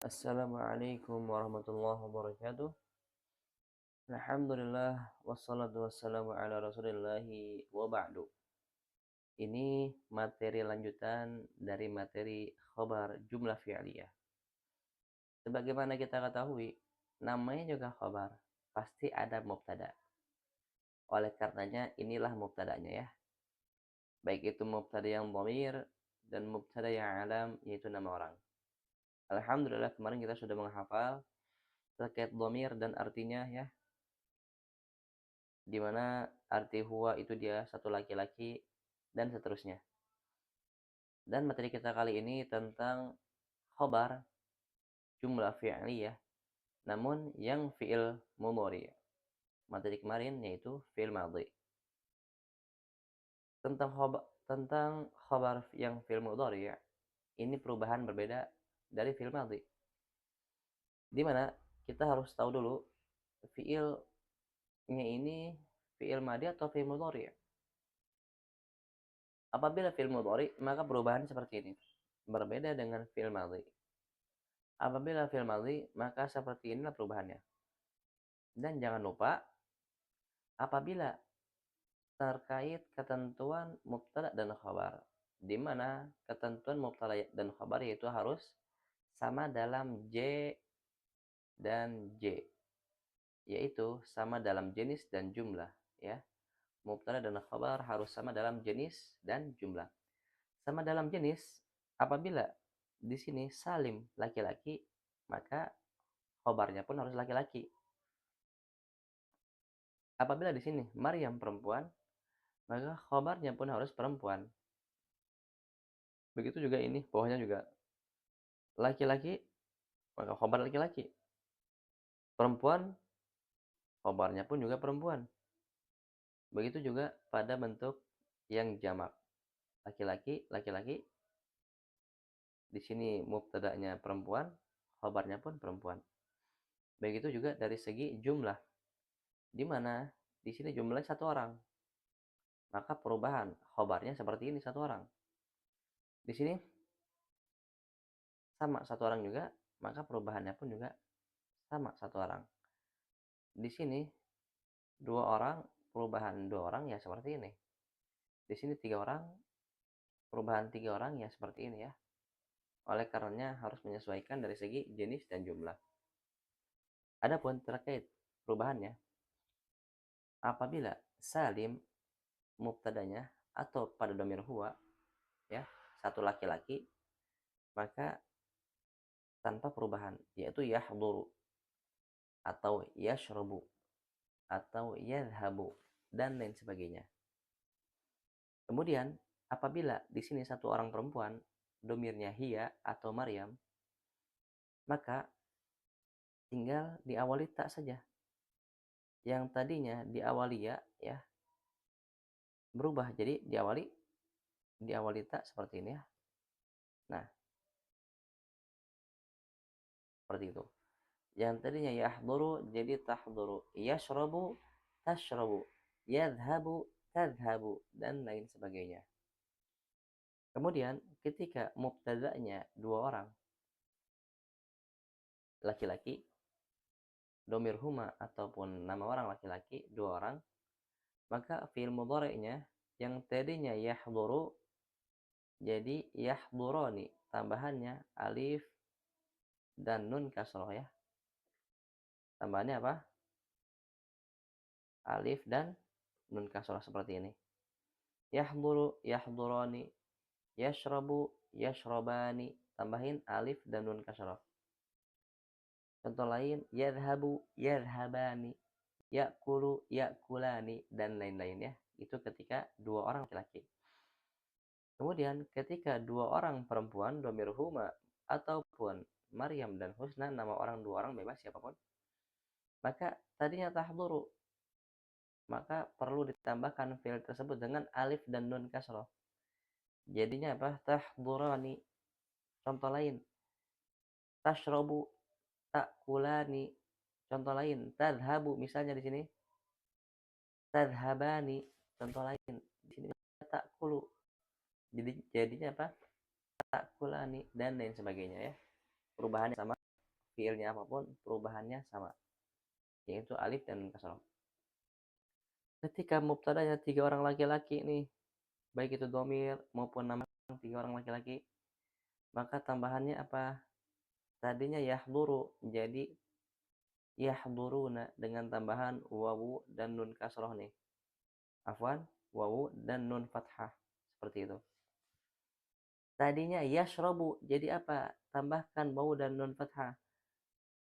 Assalamualaikum warahmatullahi wabarakatuh. Alhamdulillah wassalatu wassalamu ala rasulillahi wa ba'du. Ini materi lanjutan dari materi khobar jumlah fi'liyah. Sebagaimana kita ketahui, namanya juga khobar, pasti ada mubtada. Oleh karenanya inilah mubtadanya ya. Baik itu mubtada yang dhamir dan mubtada yang alam, yaitu nama orang. Alhamdulillah kemarin kita sudah menghafal terkait dhamir dan artinya ya, di mana arti huwa itu dia satu laki-laki dan seterusnya. Dan materi kita kali ini tentang khobar jumlah fi'liyah namun yang fi'il mudhari. Materi kemarin yaitu fi'il madhi. Tentang khobar yang fi'il mudhari, ini perubahan berbeda dari fi'il madhi. Di mana kita harus tahu dulu fi'ilnya ini fi'il madhi atau fi'il mudhari. Apabila fi'il mudhari, maka perubahan seperti ini. Berbeda dengan fi'il madhi. Apabila fi'il madhi, maka seperti inilah perubahannya. Dan jangan lupa, apabila terkait ketentuan mubtada dan khabar, di mana ketentuan mubtada dan khabar yaitu harus sama dalam J dan J, yaitu sama dalam jenis dan jumlah, ya. Mubtada dan khabar harus sama dalam jenis dan jumlah. Sama dalam jenis, apabila di sini Salim laki-laki, maka khabarnya pun harus laki-laki. Apabila di sini Maryam perempuan, maka khabarnya pun harus perempuan. Begitu juga ini, bawahnya juga laki-laki, maka khabar laki-laki. Perempuan, khabarnya pun juga perempuan. Begitu juga pada bentuk yang jamak. Laki-laki, laki-laki. Di sini mubtada'nya perempuan, khabarnya pun perempuan. Begitu juga dari segi jumlah. Di mana di sini jumlahnya satu orang. Maka perubahan khabarnya seperti ini, satu orang. Di sini sama satu orang juga, maka perubahannya pun juga sama satu orang. Di sini dua orang, perubahan dua orang ya seperti ini. Di sini tiga orang, perubahan tiga orang ya seperti ini ya. Oleh karenanya harus menyesuaikan dari segi jenis dan jumlah. Adapun terkait perubahannya, apabila Salim mubtadanya atau pada dhamir huwa ya, satu laki-laki, maka tanpa perubahan, yaitu yahduru atau yashrabu atau yadhhabu dan lain sebagainya. Kemudian apabila di sini satu orang perempuan, domirnya hiya atau Maryam, maka tinggal diawali tak saja. Yang tadinya diawali ya berubah jadi diawali tak seperti ini ya. Nah, seperti itu. Yang tadinya yahduru jadi tahduru, yashrabu tashrabu, yadhhabu tadhhabu dan lain sebagainya. Kemudian ketika mubtada'nya dua orang laki-laki, domir huma ataupun nama orang laki-laki dua orang, maka fi'il mudhari'nya yang tadinya yahduru jadi yahdurani, tambahannya alif dan nun kasroh ya. Tambahannya apa? Alif dan nun kasroh seperti ini. Yahduru yahdurani, yashrabu yashrabani, tambahin alif dan nun kasroh. Contoh lain, yadhhabu yadhhabani, ya'kulu ya'kulani dan lain-lain ya. Itu ketika dua orang laki-laki. Kemudian ketika dua orang perempuan, dhamir huma ataupun Maryam dan Husna, nama orang dua orang bebas siapapun, maka tadinya tahduru, maka perlu ditambahkan fi'il tersebut dengan alif dan nun kasroh. Jadinya apa? Tahdurani. Contoh lain, tashrabu ta'kulani. Contoh lain, tadhhabu, misalnya di sini tadhhabani. Contoh lain, di sini ta'kulu. Jadinya apa? Ta'kulani dan lain sebagainya ya. Perubahannya sama fiilnya apapun perubahannya sama, yaitu alif dan nun kasroh. Ketika mubtadanya 3 orang laki-laki nih, baik itu domir maupun nama 3 orang laki-laki, maka tambahannya apa? Tadinya yahduru jadi yahduruna dengan tambahan wawu dan nun kasroh nih. Afwan, wawu dan nun fathah. Seperti itu. Tadinya yashrabu jadi apa? Tambahkan wawu dan nun fathah.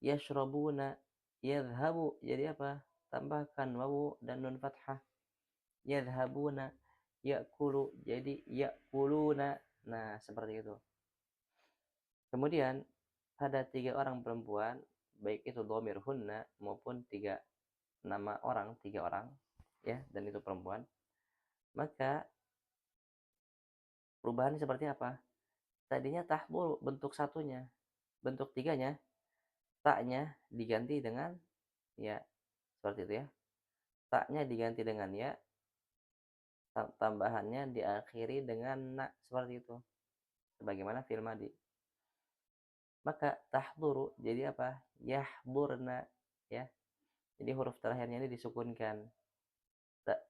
Yashrabuna. Yadhabu jadi apa? Tambahkan wawu dan nun fathah. Yadhabuna. Ya'kulu jadi ya'kuluna. Nah, seperti itu. Kemudian pada 3 orang perempuan, baik itu dhamir hunna maupun 3 nama orang, 3 orang ya, dan itu perempuan, maka perubahannya seperti apa? Tadinya tahduru bentuk satunya, bentuk tiganya taknya diganti dengan ya, seperti itu ya. Taknya diganti dengan ya, tambahannya diakhiri dengan na, seperti itu. Sebagaimana fil madi. Maka tahduru jadi apa? Yahdurna ya. Jadi huruf terakhirnya ini disukunkan.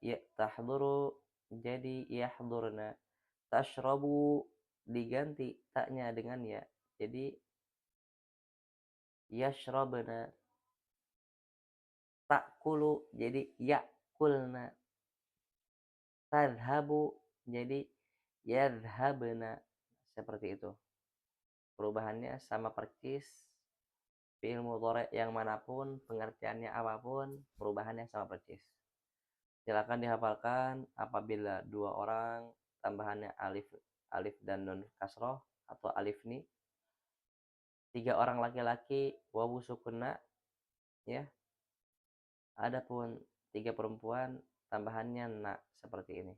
Ya, tahduru jadi yahdurna. Tashrabu diganti taknya dengan ya. Jadi yashrabna. Takulu jadi yakulna. Tadhabu jadi yadhabna. Seperti itu. Perubahannya sama persis. Fi'il mudhari yang manapun, pengertiannya apapun, perubahannya sama persis. Silakan dihafalkan apabila 2 orang tambahannya alif dan nun kasroh atau alif nih. 3 orang laki-laki wawu sukunna ya. Adapun 3 perempuan tambahannya na, seperti ini.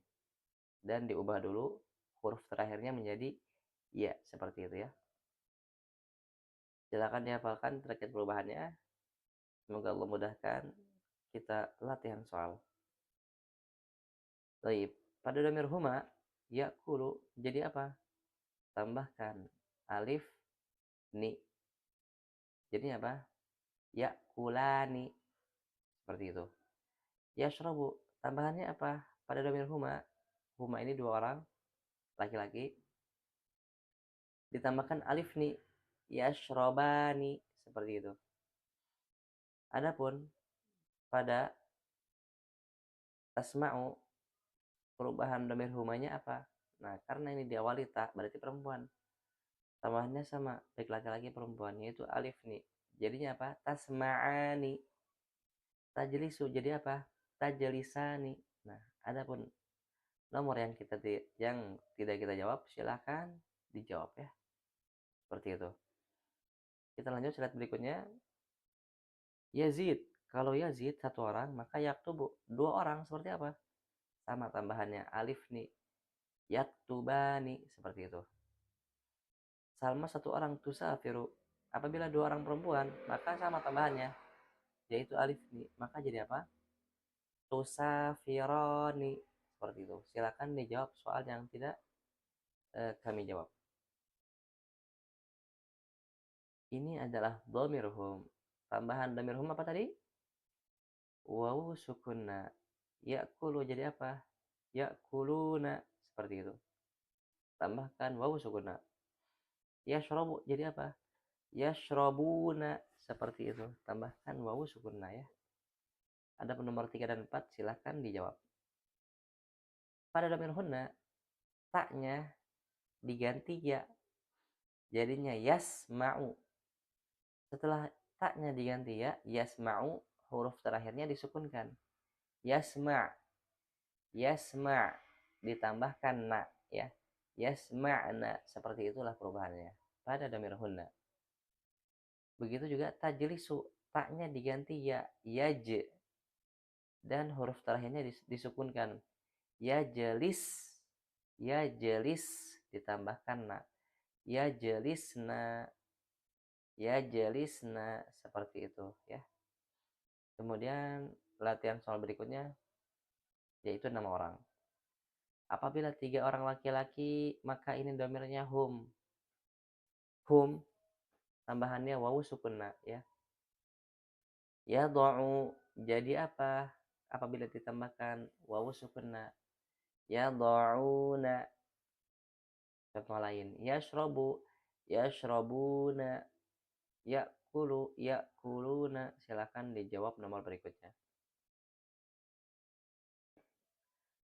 Dan diubah dulu huruf terakhirnya menjadi ya, seperti itu ya. Silakan dihafalkan terkait perubahannya. Semoga Allah mudahkan. Kita latihan soal. Baik, pada dhamir huma yakulu jadi apa? Tambahkan alif ni. Jadi apa? Yakulani. Seperti itu. Yashrabu, tambahannya apa? Pada dhamir huma. Huma ini 2 orang laki-laki. Ditambahkan alif ni. Yashrabani. Seperti itu. Adapun pada tasma'u, perubahan dhamir humanya apa? Nah, karena ini diawali tak, berarti perempuan. Tambahannya sama, baik laki-laki perempuan, yaitu alif nih. Jadinya apa? Tasma'ani. Tajlisu jadi apa? Tajlisani. Nah, adapun nomor yang tidak kita jawab, silahkan dijawab ya. Seperti itu. Kita lanjut slide berikutnya. Yazid. Kalau Yazid 1 orang, maka yaktubu 2 orang seperti apa? Sama tambahannya alif nih. Yaktubani, seperti itu. Salma 1 orang, tusafiru. Apabila 2 orang perempuan, maka sama tambahannya, yaitu alif nih. Maka jadi apa? Tusafironi. Seperti itu. Silakan dijawab soal yang tidak kami jawab. Ini adalah dhamir hum. Tambahan dhamir hum apa tadi? Wawu sukunna. Yakulu jadi apa? Yakuluna. Seperti itu. Tambahkan wawu sukunna. Yashrabu jadi apa? Yashrabuna. Seperti itu. Tambahkan wawu sukunna ya. Ada nomor 3 dan 4, silahkan dijawab. Pada dhamir hunna, taknya diganti ya. Jadinya yasma'u. Setelah taknya diganti ya, yasma'u, huruf terakhirnya disukunkan. Yasma'. Yasma' ditambahkan na ya. Yasma'na, seperti itulah perubahannya pada dhamir hunna. Begitu juga tajlisu, taknya diganti ya, yaj, dan huruf terakhirnya disukunkan. Yajlis. Yajlis ditambahkan na. Yajlisna. Yajlisna, seperti itu ya. Kemudian latihan soal berikutnya yaitu 6 orang. Apabila 3 orang laki-laki, maka ini dhamirnya hum. Hum tambahannya wawu sukunna ya. Yad'u jadi apa? Apabila ditambahkan wawu sukunna. Yad'una. Contoh lain. Yashrabu. Yashrabuna. Ya'kulu. Ya'kuluna. Silakan dijawab nomor berikutnya.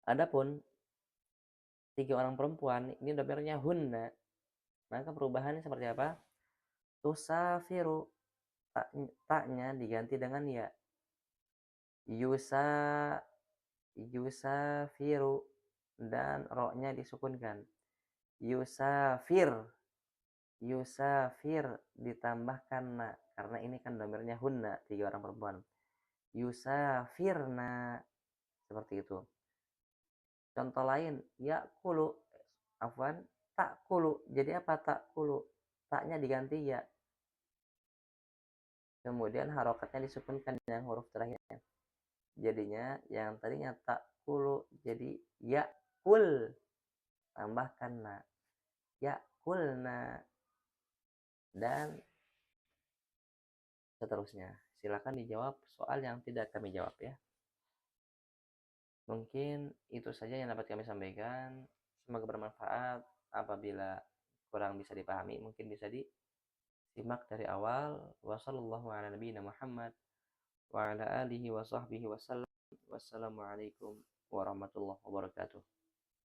Adapun 3 orang perempuan, ini dhamirnya hunna. Maka perubahannya seperti apa? Tusafiru. Taknya diganti dengan ya. Yusa yusafiru dan roknya disukunkan. Yusafir ditambahkan na karena ini kan dhamirnya hunna, 3 orang perempuan. Yusafirna seperti itu. Contoh lain, yakulu afwan takulu. Jadi apa takulu? Taknya diganti ya. Kemudian harokatnya disukunkan yang huruf terakhirnya. Jadinya yang tadinya takulu jadi yakul, tambahkan na. Yakulna dan seterusnya. Silakan dijawab soal yang tidak kami jawab ya. Mungkin itu saja yang dapat kami sampaikan. Semoga bermanfaat. Apabila kurang bisa dipahami, mungkin bisa disimak dari awal. Wassallallahu ala nabiyina Muhammad wa ala alihi wa sahbihi wasallam. Wassalamualaikum warahmatullahi wabarakatuh.